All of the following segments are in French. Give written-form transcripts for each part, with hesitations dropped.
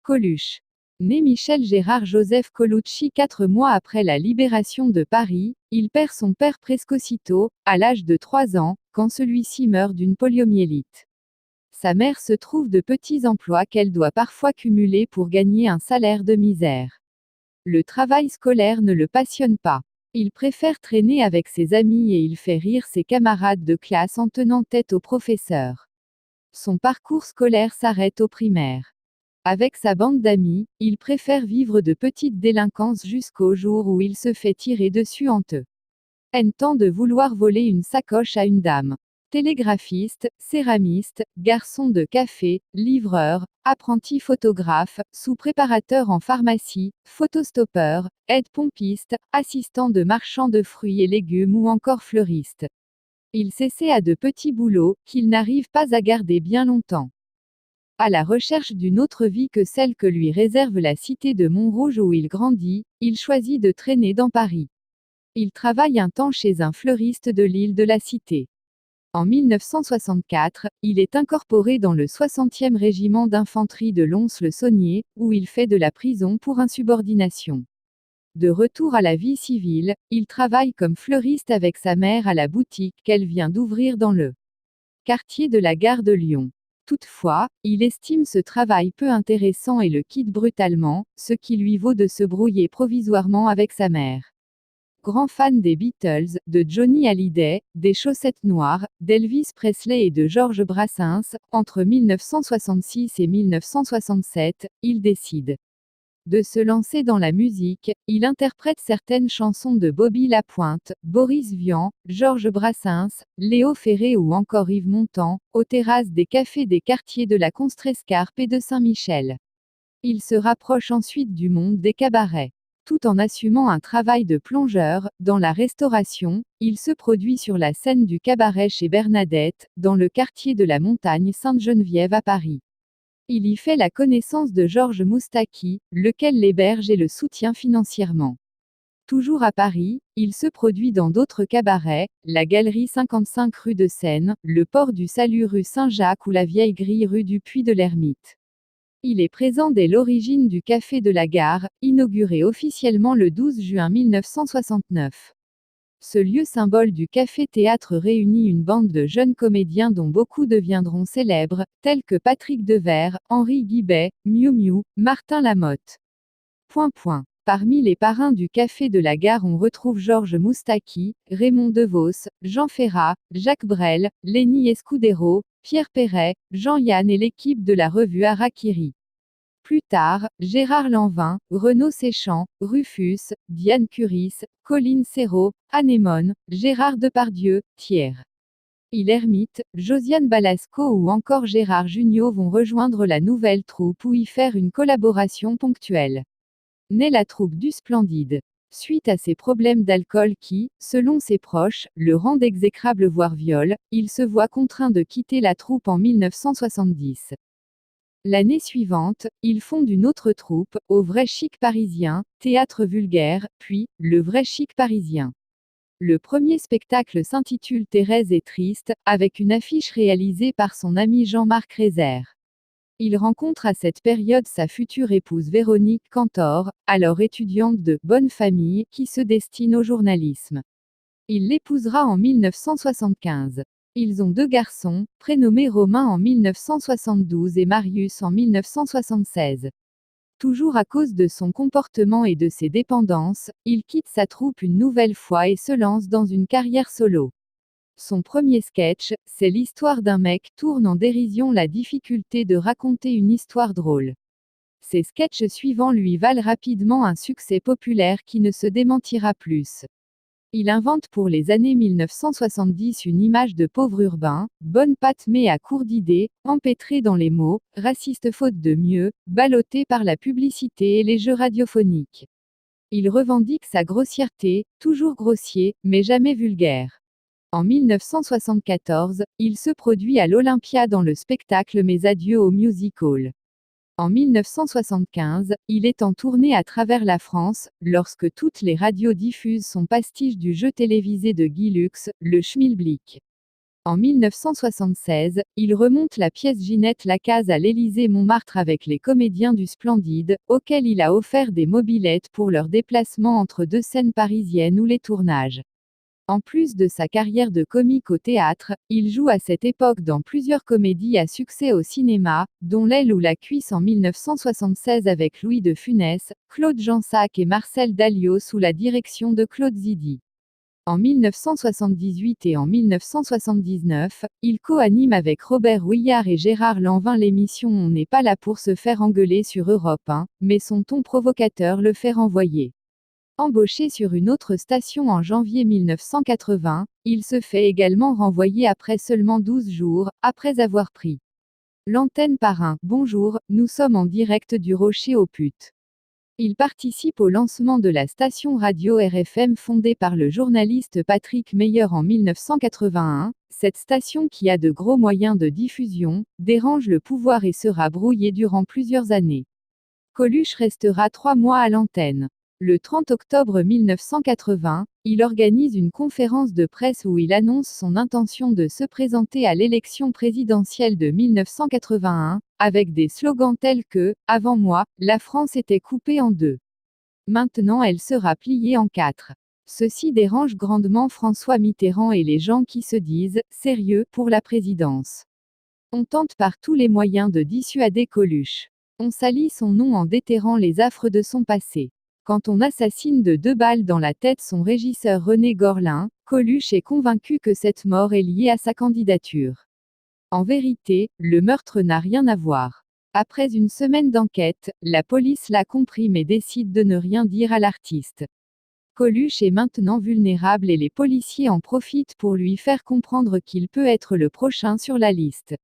Coluche. Né Michel Gérard Joseph Colucci 4 mois après la libération de Paris, il perd son père presque aussitôt, à l'âge de 3 ans, quand celui-ci meurt d'une poliomyélite. Sa mère se trouve de petits emplois qu'elle doit parfois cumuler pour gagner un salaire de misère. Le travail scolaire ne le passionne pas. Il préfère traîner avec ses amis et il fait rire ses camarades de classe en tenant tête au professeur. Son parcours scolaire s'arrête au primaire. Avec sa bande d'amis, il préfère vivre de petites délinquances jusqu'au jour où il se fait tirer dessus en tentant de vouloir voler une sacoche à une dame. Télégraphiste, céramiste, garçon de café, livreur, apprenti photographe, sous-préparateur en pharmacie, photostoppeur, aide-pompiste, assistant de marchand de fruits et légumes ou encore fleuriste. Il s'essaie à de petits boulots, qu'il n'arrive pas à garder bien longtemps. À la recherche d'une autre vie que celle que lui réserve la cité de Montrouge où il grandit, il choisit de traîner dans Paris. Il travaille un temps chez un fleuriste de l'île de la Cité. En 1964, il est incorporé dans le 60e régiment d'infanterie de Lons-le-Saunier, où il fait de la prison pour insubordination. De retour à la vie civile, il travaille comme fleuriste avec sa mère à la boutique qu'elle vient d'ouvrir dans le quartier de la gare de Lyon. Toutefois, il estime ce travail peu intéressant et le quitte brutalement, ce qui lui vaut de se brouiller provisoirement avec sa mère. Grand fan des Beatles, de Johnny Hallyday, des Chaussettes Noires, d'Elvis Presley et de Georges Brassens, entre 1966 et 1967, il décide de se lancer dans la musique. Il interprète certaines chansons de Bobby Lapointe, Boris Vian, Georges Brassens, Léo Ferré ou encore Yves Montand, aux terrasses des cafés des quartiers de la Contrescarpe et de Saint-Michel. Il se rapproche ensuite du monde des cabarets. Tout en assumant un travail de plongeur, dans la restauration, il se produit sur la scène du cabaret chez Bernadette, dans le quartier de la Montagne Sainte-Geneviève à Paris. Il y fait la connaissance de Georges Moustaki, lequel l'héberge et le soutient financièrement. Toujours à Paris, il se produit dans d'autres cabarets, la Galerie 55 rue de Seine, le Port du Salut rue Saint-Jacques ou la Vieille Grille rue du Puy de l'Ermite. Il est présent dès l'origine du Café de la Gare, inauguré officiellement le 12 juin 1969. Ce lieu symbole du café-théâtre réunit une bande de jeunes comédiens dont beaucoup deviendront célèbres, tels que Patrick Devers, Henri Guibet, Miu Miu, Martin Lamotte. Parmi les parrains du Café de la Gare on retrouve Georges Moustaki, Raymond DeVos, Jean Ferrat, Jacques Brel, Lenny Escudero, Pierre Perret, Jean-Yann et l'équipe de la revue Harakiri. Plus tard, Gérard Lanvin, Renaud Séchant, Rufus, Diane Curis, Colline Serrault, Anémone, Gérard Depardieu, Thiers L'Ermite, Josiane Balasco ou encore Gérard Jugnot vont rejoindre la nouvelle troupe ou y faire une collaboration ponctuelle. Naît la troupe du Splendide. Suite à ses problèmes d'alcool qui, selon ses proches, le rendent exécrable voire viol, il se voit contraint de quitter la troupe en 1970. L'année suivante, il fonde une autre troupe, au Vrai Chic Parisien, théâtre vulgaire, puis, le Vrai Chic Parisien. Le premier spectacle s'intitule Thérèse est triste, avec une affiche réalisée par son ami Jean-Marc Rézère. Il rencontre à cette période sa future épouse Véronique Cantor, alors étudiante de bonne famille, qui se destine au journalisme. Il l'épousera en 1975. Ils ont 2 garçons, prénommés Romain en 1972 et Marius en 1976. Toujours à cause de son comportement et de ses dépendances, il quitte sa troupe une nouvelle fois et se lance dans une carrière solo. Son premier sketch, c'est l'histoire d'un mec, tourne en dérision la difficulté de raconter une histoire drôle. Ses sketchs suivants lui valent rapidement un succès populaire qui ne se démentira plus. Il invente pour les années 1970 une image de pauvre urbain, bonne patte mais à court d'idées, empêtré dans les mots, raciste faute de mieux, ballotté par la publicité et les jeux radiophoniques. Il revendique sa grossièreté, toujours grossier, mais jamais vulgaire. En 1974, il se produit à l'Olympia dans le spectacle Mes adieux au Music Hall. En 1975, il est en tournée à travers la France, lorsque toutes les radios diffusent son pastiche du jeu télévisé de Guy Lux, le Schmilblick. En 1976, il remonte la pièce Ginette Lacaze à l'Élysée-Montmartre avec les comédiens du Splendide, auxquels il a offert des mobylettes pour leur déplacement entre deux scènes parisiennes ou les tournages. En plus de sa carrière de comique au théâtre, il joue à cette époque dans plusieurs comédies à succès au cinéma, dont L'aile ou la cuisse en 1976 avec Louis de Funès, Claude Jansac et Marcel Dalliot sous la direction de Claude Zidi. En 1978 et en 1979, il co-anime avec Robert Ouillard et Gérard Lanvin l'émission On n'est pas là pour se faire engueuler sur Europe 1, mais son ton provocateur le fait renvoyer. Embauché sur une autre station en janvier 1980, il se fait également renvoyer après seulement 12 jours, après avoir pris l'antenne par un « Bonjour, nous sommes en direct du Rocher aux Putes ». Il participe au lancement de la station radio RFM fondée par le journaliste Patrick Meyer en 1981. Cette station qui a de gros moyens de diffusion, dérange le pouvoir et sera brouillée durant plusieurs années. Coluche restera 3 mois à l'antenne. Le 30 octobre 1980, il organise une conférence de presse où il annonce son intention de se présenter à l'élection présidentielle de 1981, avec des slogans tels que « Avant moi, la France était coupée en deux. Maintenant elle sera pliée en 4 ». Ceci dérange grandement François Mitterrand et les gens qui se disent « sérieux » pour la présidence. On tente par tous les moyens de dissuader Coluche. On salit son nom en déterrant les affres de son passé. Quand on assassine de 2 balles dans la tête son régisseur René Gorlin, Coluche est convaincu que cette mort est liée à sa candidature. En vérité, le meurtre n'a rien à voir. Après une semaine d'enquête, la police l'a compris mais décide de ne rien dire à l'artiste. Coluche est maintenant vulnérable et les policiers en profitent pour lui faire comprendre qu'il peut être le prochain sur la liste.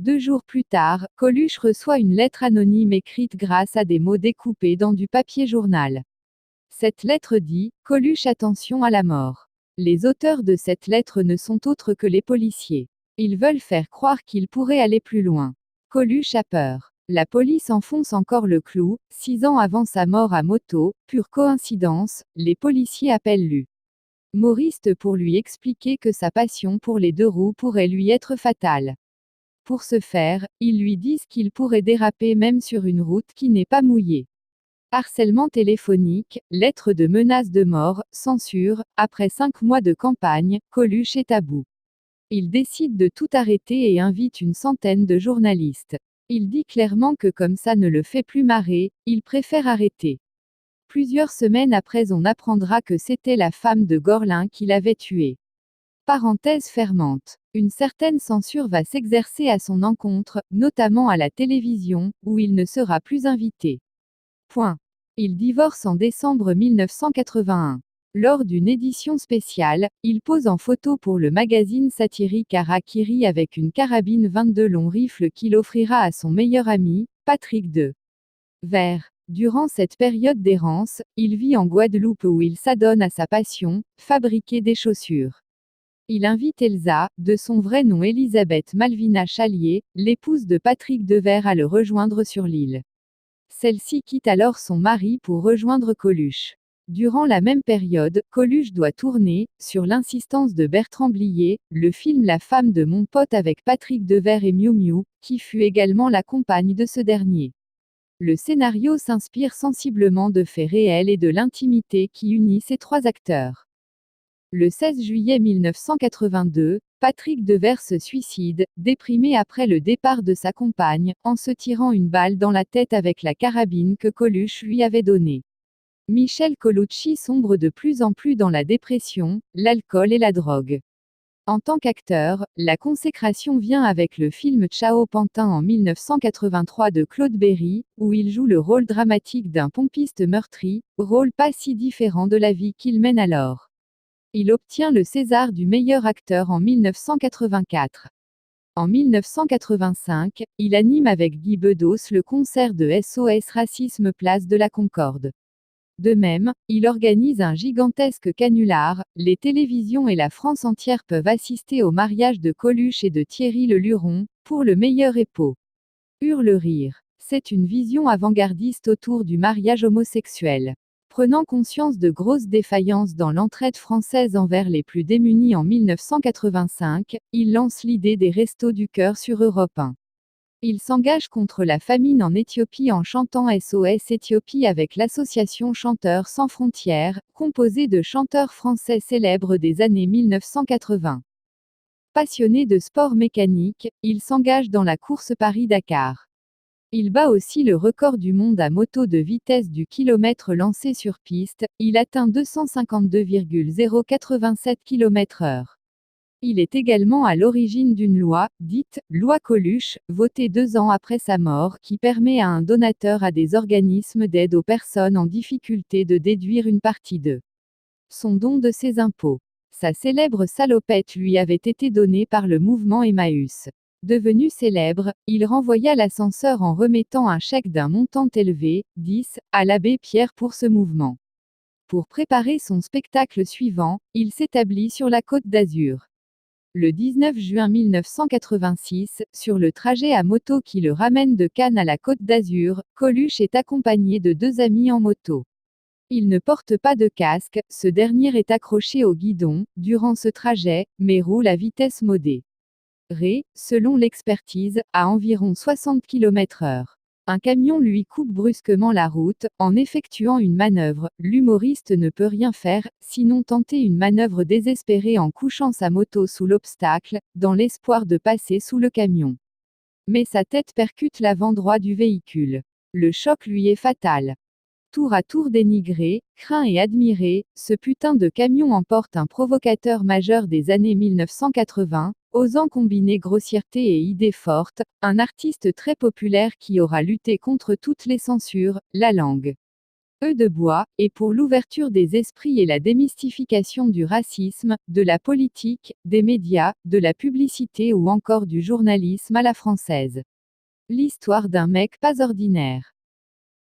2 jours plus tard, Coluche reçoit une lettre anonyme écrite grâce à des mots découpés dans du papier journal. Cette lettre dit « Coluche attention à la mort ». Les auteurs de cette lettre ne sont autres que les policiers. Ils veulent faire croire qu'il pourrait aller plus loin. Coluche a peur. La police enfonce encore le clou. 6 ans avant sa mort à moto, pure coïncidence, les policiers appellent l'humoriste pour lui expliquer que sa passion pour les 2 roues pourrait lui être fatale. Pour ce faire, ils lui disent qu'il pourrait déraper même sur une route qui n'est pas mouillée. Harcèlement téléphonique, lettres de menaces de mort, censure, après 5 mois de campagne, Coluche est à bout. Il décide de tout arrêter et invite une centaine de journalistes. Il dit clairement que comme ça ne le fait plus marrer, il préfère arrêter. Plusieurs semaines après on apprendra que c'était la femme de Gorlin qui l'avait tué. Parenthèse fermante. Une certaine censure va s'exercer à son encontre, notamment à la télévision, où il ne sera plus invité. Point. Il divorce en décembre 1981. Lors d'une édition spéciale, il pose en photo pour le magazine satirique Harakiri avec une carabine 22 long rifle qu'il offrira à son meilleur ami, Patrick Devers. Durant cette période d'errance, il vit en Guadeloupe où il s'adonne à sa passion, fabriquer des chaussures. Il invite Elsa, de son vrai nom Elisabeth Malvina Chalier, l'épouse de Patrick Devers à le rejoindre sur l'île. Celle-ci quitte alors son mari pour rejoindre Coluche. Durant la même période, Coluche doit tourner, sur l'insistance de Bertrand Blier, le film La femme de mon pote avec Patrick Devers et Miou Miou, qui fut également la compagne de ce dernier. Le scénario s'inspire sensiblement de faits réels et de l'intimité qui unit ces 3 acteurs. Le 16 juillet 1982, Patrick Devers se suicide, déprimé après le départ de sa compagne, en se tirant une balle dans la tête avec la carabine que Coluche lui avait donnée. Michel Colucci sombre de plus en plus dans la dépression, l'alcool et la drogue. En tant qu'acteur, la consécration vient avec le film Ciao Pantin en 1983 de Claude Berry, où il joue le rôle dramatique d'un pompiste meurtri, rôle pas si différent de la vie qu'il mène alors. Il obtient le César du meilleur acteur en 1984. En 1985, il anime avec Guy Bedos le concert de SOS Racisme Place de la Concorde. De même, il organise un gigantesque canular, les télévisions et la France entière peuvent assister au mariage de Coluche et de Thierry Le Luron, pour le meilleur époux. Hurle rire. C'est une vision avant-gardiste autour du mariage homosexuel. Prenant conscience de grosses défaillances dans l'entraide française envers les plus démunis en 1985, il lance l'idée des Restos du Cœur sur Europe 1. Il s'engage contre la famine en Éthiopie en chantant SOS Éthiopie avec l'association Chanteurs sans frontières, composée de chanteurs français célèbres des années 1980. Passionné de sport mécanique, il s'engage dans la course Paris-Dakar. Il bat aussi le record du monde à moto de vitesse du kilomètre lancé sur piste, il atteint 252,087 km/h. Il est également à l'origine d'une loi, dite « loi Coluche », votée 2 ans après sa mort, qui permet à un donateur à des organismes d'aide aux personnes en difficulté de déduire une partie de son don de ses impôts. Sa célèbre salopette lui avait été donnée par le mouvement Emmaüs. Devenu célèbre, il renvoya l'ascenseur en remettant un chèque d'un montant élevé, 10, à l'abbé Pierre pour ce mouvement. Pour préparer son spectacle suivant, il s'établit sur la Côte d'Azur. Le 19 juin 1986, sur le trajet à moto qui le ramène de Cannes à la Côte d'Azur, Coluche est accompagné de 2 amis en moto. Il ne porte pas de casque, ce dernier est accroché au guidon, durant ce trajet, mais roule à vitesse modérée, selon l'expertise, à environ 60 km/h. Un camion lui coupe brusquement la route, en effectuant une manœuvre. L'humoriste ne peut rien faire, sinon tenter une manœuvre désespérée en couchant sa moto sous l'obstacle, dans l'espoir de passer sous le camion. Mais sa tête percute l'avant droit du véhicule. Le choc lui est fatal. Tour à tour dénigré, craint et admiré, ce putain de camion emporte un provocateur majeur des années 1980, osant combiner grossièreté et idées fortes, un artiste très populaire qui aura lutté contre toutes les censures, la langue de bois, et pour l'ouverture des esprits et la démystification du racisme, de la politique, des médias, de la publicité ou encore du journalisme à la française. L'histoire d'un mec pas ordinaire.